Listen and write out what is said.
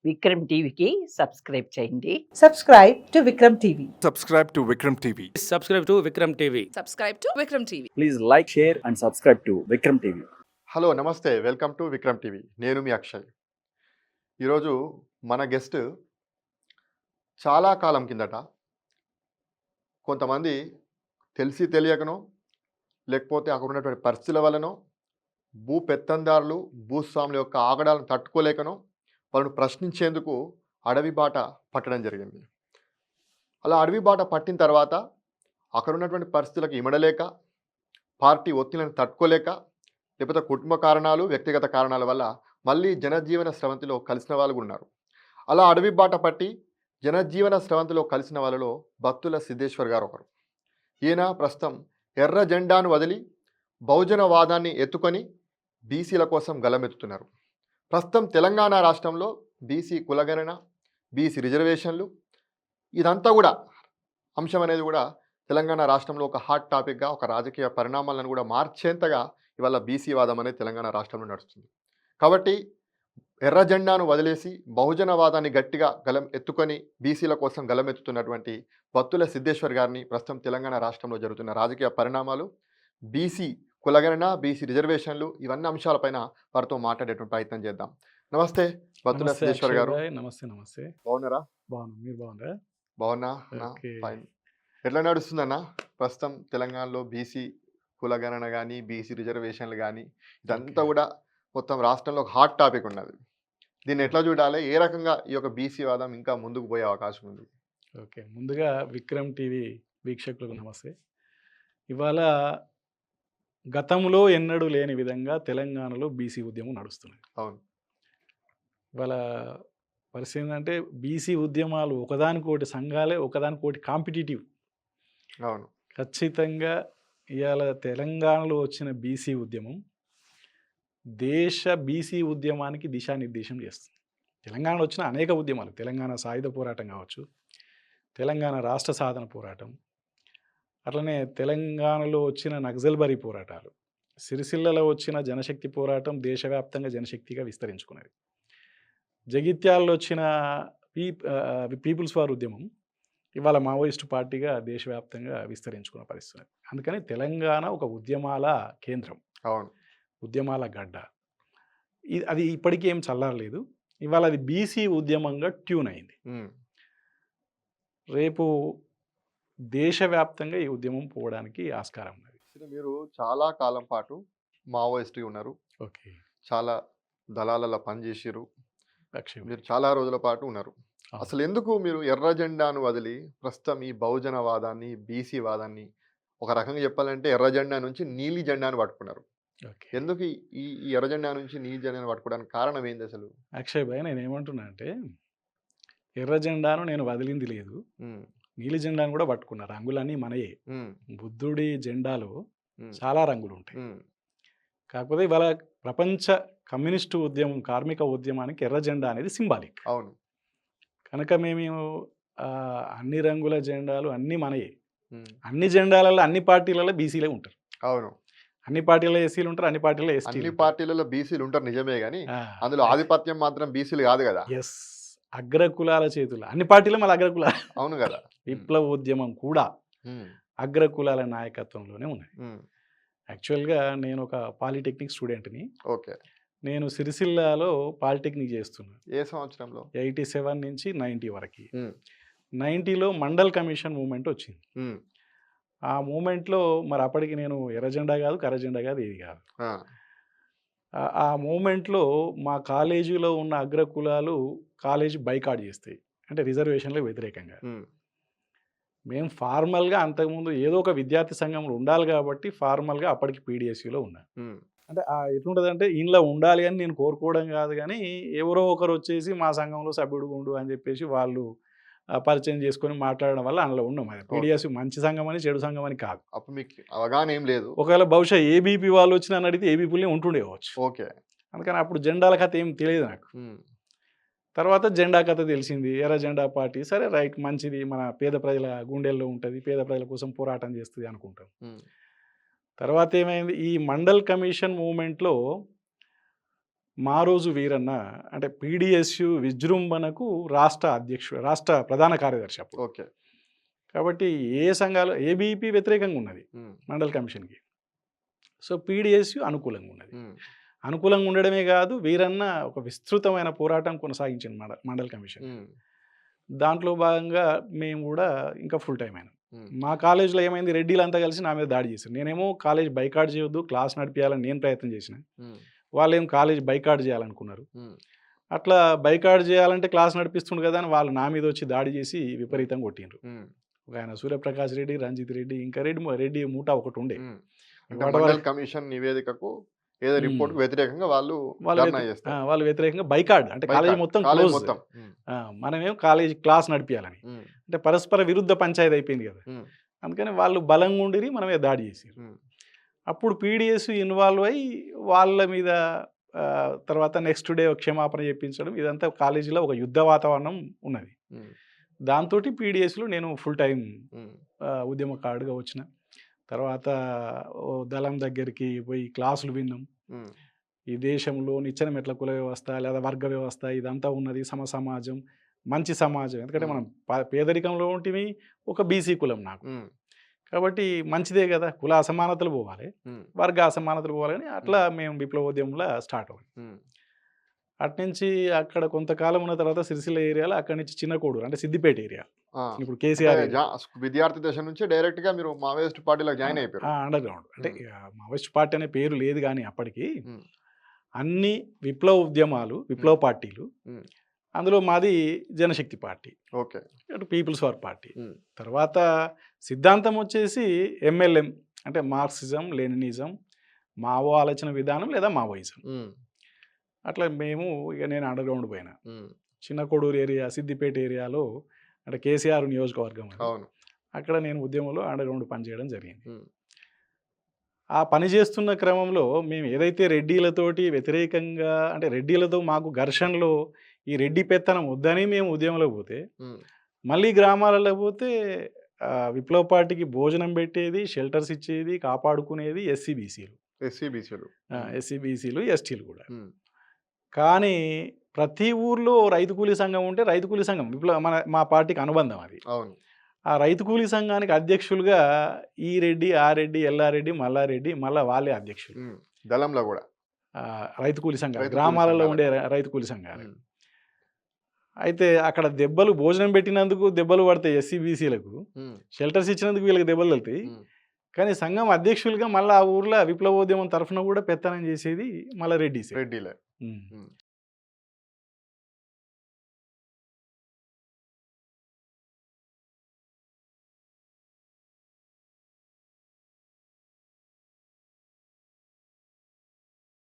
విక్రమ్ టీవీకి సబ్స్క్రైబ్ చేయండి. Subscribe to Vikram TV. Subscribe to Vikram TV. Subscribe to Vikram TV. Subscribe to Vikram TV. Please like, share and subscribe to Vikram TV. Hello నమస్తే, welcome to Vikram TV. నేను మీ అక్షయ్. ఈరోజు మన guest చాలా కాలం కిందట కొంతమంది తెలిసి తెలియకనో లేకపోతే అక్కడ ఉన్నటువంటి పరిస్థితుల వల్లనో భూ పెత్తందారులు భూస్వాముల యొక్క ఆగడాలను తట్టుకోలేకనో వాళ్ళను ప్రశ్నించేందుకు అడవి బాట పట్టడం జరిగింది. అలా అడవి బాట పట్టిన తర్వాత అక్కడ ఉన్నటువంటి పరిస్థితులకు ఇమడలేక, పార్టీ ఒత్తిళ్లను తట్టుకోలేక, లేకపోతే కుటుంబ కారణాలు, వ్యక్తిగత కారణాల వల్ల మళ్ళీ జనజీవన స్రవంతిలో కలిసిన వాళ్ళు కూడా ఉన్నారు. అలా అడవి బాట పట్టి జనజీవన స్రవంతిలో కలిసిన వాళ్ళలో బత్తుల సిద్ధేశ్వర్ గారు ఒకరు. ఈయన ప్రస్తుతం ఎర్ర జెండాను వదిలి బహుజనవాదాన్ని ఎత్తుకొని బీసీల కోసం గలమెత్తుతున్నారు. ప్రస్తుతం తెలంగాణ రాష్ట్రంలో బీసీ కులగణన, బీసీ రిజర్వేషన్లు, ఇదంతా కూడా అంశం అనేది కూడా తెలంగాణ రాష్ట్రంలో ఒక హాట్ టాపిక్గా, ఒక రాజకీయ పరిణామాలను కూడా మార్చేంతగా ఇవాళ బీసీ వాదం అనేది తెలంగాణ రాష్ట్రంలో నడుస్తుంది. కాబట్టి ఎర్ర జెండాను వదిలేసి బహుజనవాదాన్ని గట్టిగా ఎత్తుకొని బీసీల కోసం గలమెత్తుతున్నటువంటి బత్తుల సిద్ధేశ్వర్ గారిని ప్రస్తుతం తెలంగాణ రాష్ట్రంలో జరుగుతున్న రాజకీయ పరిణామాలు, బీసీ కులగణన, బీసీ రిజర్వేషన్లు, ఇవన్నీ అంశాలపైన వారితో మాట్లాడేటువంటి ప్రయత్నం చేద్దాం. నమస్తే బత్తుల సిద్ధేశ్వర్ గారు. నమస్తే. నమస్తే. బాగున్నారా? బాగున్నా. మీరు బాగున్నారా? బాగున్నా. ఫైన్. ఎట్లా నడుస్తుందన్న ప్రస్తుతం తెలంగాణలో బీసీ కులగణన కానీ, బీసీ రిజర్వేషన్లు కానీ, ఇదంతా కూడా మొత్తం రాష్ట్రంలో ఒక హాట్ టాపిక్ ఉన్నది. దీన్ని ఎట్లా చూడాలి? ఏ రకంగా ఈ యొక్క బీసీ వాదం ఇంకా ముందుకు పోయే అవకాశం ఉంది? ఓకే, ముందుగా విక్రమ్ టీవీ వీక్షకులకు నమస్తే. ఇవాళ గతంలో ఎన్నడూ లేని విధంగా తెలంగాణలో బీసీ ఉద్యమం నడుస్తున్నది. అవును. ఇవాళ పరిస్థితి ఏంటంటే బీసీ ఉద్యమాలు ఒకదానికోటి సంఘాలే, ఒకదానికోటి కాంపిటేటివ్. అవును. ఖచ్చితంగా ఇవాళ తెలంగాణలో వచ్చిన బీసీ ఉద్యమం దేశ బీసీ ఉద్యమానికి దిశానిర్దేశం చేస్తుంది. తెలంగాణలో వచ్చిన అనేక ఉద్యమాలు, తెలంగాణ సాయుధ పోరాటం కావచ్చు, తెలంగాణ రాష్ట్ర సాధన పోరాటం, అట్లనే తెలంగాణలో వచ్చిన నక్సల్బరీ పోరాటాలు, సిరిసిల్లలో వచ్చిన జనశక్తి పోరాటం దేశవ్యాప్తంగా జనశక్తిగా విస్తరించుకున్నది. జగిత్యాలలో వచ్చిన పీపుల్స్ వార్ ఉద్యమం ఇవాళ మావోయిస్టు పార్టీగా దేశవ్యాప్తంగా విస్తరించుకున్న పరిస్థితి. అందుకని తెలంగాణ ఒక ఉద్యమాల కేంద్రం. అవును. ఉద్యమాల గడ్డ. అది ఇప్పటికీ ఏం చల్లారలేదు. ఇవాళ అది బీసీ ఉద్యమంగా ట్యూన్ అయింది. రేపు దేశవ్యాప్తంగా ఈ ఉద్యమం పోవడానికి ఆస్కారం ఉన్నది. మీరు చాలా కాలం పాటు మావోయిస్టు ఉన్నారు. ఓకే. చాలా దళాలలో పనిచేసారు. మీరు మీరు చాలా రోజుల పాటు ఉన్నారు. అసలు ఎందుకు మీరు ఎర్ర జెండాను వదిలి ప్రస్తుతం ఈ బహుజన వాదాన్ని, బీసీ వాదాన్ని, ఒక రకంగా చెప్పాలంటే ఎర్ర జెండా నుంచి నీలి జెండాను పట్టుకున్నారు? ఎందుకు ఈ ఎర్ర జెండా నుంచి నీలి జెండాను పట్టుకోవడానికి కారణం ఏంది అసలు? అక్షయ్ భాయ్, నేను ఏమంటున్నా అంటే ఎర్ర జెండాను నేను వదిలింది లేదు, నీలి జెండాను కూడా పట్టుకున్నా. రంగులన్నీ మనయే. బుద్ధుడి జెండాలో చాలా రంగులు ఉంటాయి. కాకపోతే ఇవాళ ప్రపంచ కమ్యూనిస్టు ఉద్యమం, కార్మిక ఉద్యమానికి ఎర్ర జెండా అనేది సింబాలిక్. అవును. కనుక మేము అన్ని రంగుల జెండాలు అన్నీ మనయే. అన్ని జెండాలలో అన్ని పార్టీలలో బీసీలే ఉంటారు. అవును. అన్ని పార్టీలలో ఎస్సీలు ఉంటారు, అన్ని పార్టీలలో ఎస్టీ. అన్ని పార్టీలలో బీసీలు ఉంటారు నిజమే, కానీ అందులో ఆధిపత్యం మాత్రం బీసీలు కాదు కదా. ఎస్, అగ్రకులాల చేతులు అన్ని పార్టీలు మళ్ళీ అగ్రకులాలు. అవును కదా. విప్లవ ఉద్యమం కూడా అగ్రకులాల నాయకత్వంలోనే ఉన్నది. యాక్చువల్గా నేను ఒక పాలిటెక్నిక్ స్టూడెంట్ని. ఓకే. నేను సిరిసిల్లాలో పాలిటెక్నిక్ చేస్తున్నాను. ఏ సంవత్సరంలో? 87 నుంచి 90 వరకు. 90లో మండల్ కమిషన్ మూమెంట్ వచ్చింది. ఆ మూమెంట్లో మరి అప్పటికి నేను ఎర్రజెండా కాదు, కర్రజెండా కాదు, ఏది కాదు. ఆ మూమెంట్లో మా కాలేజీలో ఉన్న అగ్రకులాలు కాలేజీ బైకాట్ చేస్తాయి, అంటే రిజర్వేషన్లకు వ్యతిరేకంగా. మేము ఫార్మల్గా అంతకుముందు ఏదో ఒక విద్యార్థి సంఘంలో ఉండాలి కాబట్టి ఫార్మల్గా అప్పటికి పీడిఎస్యూలో ఉన్నా. అంటే ఎట్లుంటుందంటే ఇంట్లో ఉండాలి అని నేను కోరుకోవడం కాదు, కానీ ఎవరో ఒకరు వచ్చేసి మా సంఘంలో సభ్యుడు ఉండు అని చెప్పేసి వాళ్ళు పరిచయం చేసుకొని మాట్లాడడం వల్ల అందులో ఉన్నాం. అది పీడిఎస్యూ మంచి సంఘం అని, చెడు సంఘం అని కాదు. అప్పుడు మీకు అవగాహన ఏం లేదు. ఒకవేళ బహుశా ఏబీపీ వాళ్ళు వచ్చి నన్ను అడిగితే ఏబీపీలే ఉంటుండేవచ్చు. ఓకే. అందుకని అప్పుడు జెండాల కథ ఏం తెలియదు నాకు. తర్వాత జెండా కథ తెలిసింది, ఎర్ర జెండా పార్టీ. సరే రైట్, మంచిది, మన పేద ప్రజల గుండెల్లో ఉంటుంది, పేద ప్రజల కోసం పోరాటం చేస్తుంది అనుకుంటాం. తర్వాత ఏమైంది, ఈ మండల్ కమిషన్ మూమెంట్లో మా రోజు వీరన్న అంటే పీడిఎస్యు విజృంభణకు రాష్ట్ర ప్రధాన కార్యదర్శి అప్పుడు. ఓకే. కాబట్టి ఏ సంఘాలు ఏబీపీ వ్యతిరేకంగా ఉన్నది మండల్ కమిషన్కి. సో పీడిఎస్యు అనుకూలంగా ఉన్నది. అనుకూలంగా ఉండడమే కాదు, వీరన్న ఒక విస్తృతమైన పోరాటం కొనసాగించింది మండల్ కమిషన్. దాంట్లో భాగంగా మేము కూడా ఇంకా ఫుల్ టైం అయినాం. మా కాలేజీలో ఏమైంది, రెడ్డిలంతా కలిసి నా మీద దాడి చేశారు. నేనేమో కాలేజ్ బైకాట్ చేయొద్దు, క్లాస్ నడిపించాలని నేను ప్రయత్నం చేసిన. వాళ్ళేం కాలేజ్ బైకాట్ చేయాలనుకున్నారు. అట్లా బైకాట్ చేయాలంటే క్లాస్ నడిపిస్తుండు కదా అని వాళ్ళు నా మీద వచ్చి దాడి చేసి విపరీతంగా కొట్టిండ్రు. ఒక ఆయన సూర్యప్రకాష్ రెడ్డి, రంజిత్ రెడ్డి, ఇంకా రెడ్డి మూట ఒకటి ఉండే. మండల్ కమిషన్ నివేదికకు ఏదో రిపోర్ట్ వ్యతిరేకంగా వాళ్ళు వ్యతిరేకంగా బైకాట్ అంటే కాలేజీ మొత్తం క్లోజ్. మనమేం కాలేజీ క్లాస్ నడిపించాలని అంటే పరస్పర విరుద్ధ పంచాయతీ అయిపోయింది కదా. అందుకని వాళ్ళు బలంగా ఉండిరి, మనమే దాడి చేసారు. అప్పుడు పీడిఎస్ ఇన్వాల్వ్ అయ్యి వాళ్ళ మీద తర్వాత నెక్స్ట్ డే క్షమాపణ చెప్పించడం, ఇదంతా కాలేజీలో ఒక యుద్ధ వాతావరణం ఉన్నది. దాంతో పీడిఎస్లో నేను ఫుల్ టైం ఉద్యమకారుడుగా వచ్చిన. తర్వాత దళం దగ్గరికి పోయి క్లాసులు విన్నాం. ఈ దేశంలో నిచ్చెన మెట్ల కుల వ్యవస్థ లేదా వర్గ వ్యవస్థ ఇదంతా ఉన్నది, సమాజం, మంచి సమాజం. ఎందుకంటే మనం పేదరికంలో ఉంటే ఒక బీసీ కులం నాకు, కాబట్టి మంచిదే కదా, కుల అసమానతలు పోవాలి, వర్గ అసమానతలు పోవాలి అని అట్లా మేము విప్లవోద్యమంలో స్టార్ట్ అవ్వాలి. అట్నుంచి అక్కడ కొంతకాలం ఉన్న తర్వాత సిరిసిల్ల ఏరియాలో, అక్కడి నుంచి చిన్న కోడూరు అంటే సిద్దిపేట ఏరియా, ఇప్పుడు కేసీఆర్ విద్యార్థి దశ నుంచి డైరెక్ట్ గా మీరు మావోయిస్ట్ పార్టీలో జాయిన్ అయిపోయారు. అండర్ గ్రౌండ్ అంటే మావోయిస్ట్ పార్టీ అనే పేరు లేదు, కానీ అప్పటికి అన్ని విప్లవ ఉద్యమాలు, విప్లవ పార్టీలు, అందులో మాది Janashakti party, okay, people's war party. తర్వాత సిద్ధాంతం వచ్చేసి ఎంఎల్ఎం అంటే మార్క్సిజం, లెనినిజం, మావో ఆలోచన విధానం లేదా మావోయిజం. అట్లా మేము నేను అండర్ గ్రౌండ్ పోయినా. చిన్న కొడూరు ఏరియా, సిద్దిపేట ఏరియాలో అంటే కేసీఆర్ నియోజకవర్గం, అక్కడ నేను ఉద్యమంలో అండర్ గ్రౌండ్ పనిచేయడం జరిగింది. ఆ పని చేస్తున్న క్రమంలో మేము ఏదైతే రెడ్డిలతోటి వ్యతిరేకంగా అంటే రెడ్డిలతో మాకు ఘర్షణలో ఈ రెడ్డి పెత్తనం వద్దని మేము ఉద్యమంలో పోతే, మళ్ళీ గ్రామాలలో పోతే విప్లవ పార్టీకి భోజనం పెట్టేది, షెల్టర్స్ ఇచ్చేది, కాపాడుకునేది ఎస్సీబీసీలు, ఎస్టీలు కూడా. కానీ ప్రతి ఊర్లో రైతు కూలీ సంఘం ఉంటే రైతు కూలీ సంఘం మా పార్టీకి అనుబంధం అది. ఆ రైతు కూలీ సంఘానికి అధ్యక్షులుగా ఈ రెడ్డి, ఆ రెడ్డి, ఎల్లారెడ్డి, మల్లారెడ్డి, మళ్ళా వాళ్ళే అధ్యక్షులు. దళంలో కూడా రైతు కూలీ సంఘాలు, గ్రామాలలో ఉండే రైతు కూలీ సంఘాలు. అయితే అక్కడ దెబ్బలు, భోజనం పెట్టినందుకు దెబ్బలు పడతాయి ఎస్సీబీసీలకు, షెల్టర్స్ ఇచ్చినందుకు వీళ్ళకి దెబ్బలు వెళ్తాయి. కానీ సంఘం అధ్యక్షులుగా మళ్ళీ ఆ ఊర్లో విప్లవోద్యమం తరఫున కూడా పెత్తనం చేసేది మళ్ళీ రెడ్డిలే.